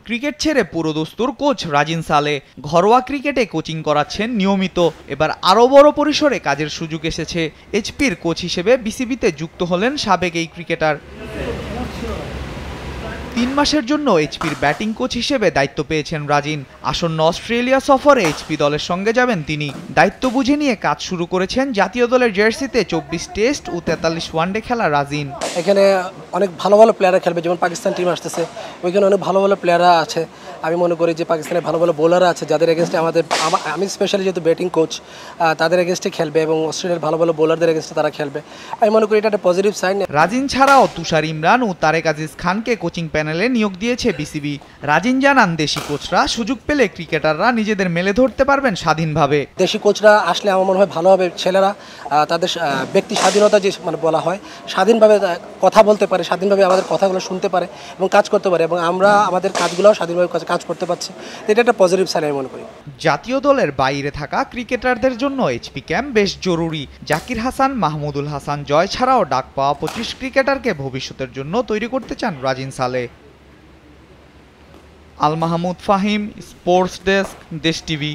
Cricket ছেড়ে পুরোদস্তুর coach Rajin সালে ঘরোয়া ক্রিকেটে কোচিং করাচ্ছেন নিয়মিত। এবার আরও বড় পরিসরে কাজের সুযোগ এসেছে। এইচপির কোচ হিসেবে বিসিবিতে যুক্ত হলেন সাবেক এই ক্রিকেটার। 3 মাসের জন্য এইচপির ব্যাটিং কোচ হিসেবে দায়িত্ব পেয়েছেন রাজিন। আসন্ন অস্ট্রেলিয়া সফরে এইচপি দলের সঙ্গে যাবেন তিনি। দায়িত্ব বুঝে নিয়ে কাজ শুরু করেছেন জাতীয় দলের জার্সিতে 24 টেস্ট ও 43 ওয়ানডে খেলা রাজিন। এখানে অনেক ভালো ভালো প্লেয়াররা খেলবে, যেমন পাকিস্তান টিম আসতেছে, ওইখানে অনেক ভালো ভালো প্লেয়াররা আছে। আমি মনে করি যে পাকিস্তানের ভালো ভালো বোলাররা আছে যাদের এগেনস্টে আমি স্পেশালি যেহেতু ব্যাটিং কোচ, তাদের এগেনস্টে খেলবে এবং অস্ট্রেলিয়ার ভালো ভালো বোলারদের এগেনস্টে তারা খেলবে। আমি মনে করি এটা একটা পজিটিভ সাইন। রাজিন ছাড়াও তুষার ইমরান ও তারেক আজিজ খানকে কোচিং প্যানেলে নিয়োগ দিয়েছে বিসিবি। রাজিন জানান, দেশি কোচরা সুযোগ পেলে ক্রিকেটাররা নিজেদের মেলে ধরতে পারবেন স্বাধীনভাবে। দেশি কোচরা আসলে আমার মনে হয় ভালো হবে। ছেলেরা তাদের ব্যক্তি স্বাধীনতা যে বলা হয়, স্বাধীনভাবে কথা বলতে পারে, স্বাধীনভাবে আমাদের কথাগুলো শুনতে পারে এবং কাজ করতে পারে, এবং আমরা আমাদের কাজগুলোও স্বাধীনভাবে কাজ করতে পারছি। এটা একটা পজিটিভ সাইন আমি মনে করি। জাতীয় দলের বাইরে থাকা ক্রিকেটারদের জন্য এইচপি ক্যাম্প বেশ জরুরি। জাকির হাসান, মাহমুদুল হাসান জয় ছাড়াও ডাক পাওয়া 25 ক্রিকেটারকে ভবিষ্যতের জন্য তৈরি করতে চান রাজিন সালে। আল মাহমুদ ফাহিম, স্পোর্টস ডেস্ক, দেশ টিভি।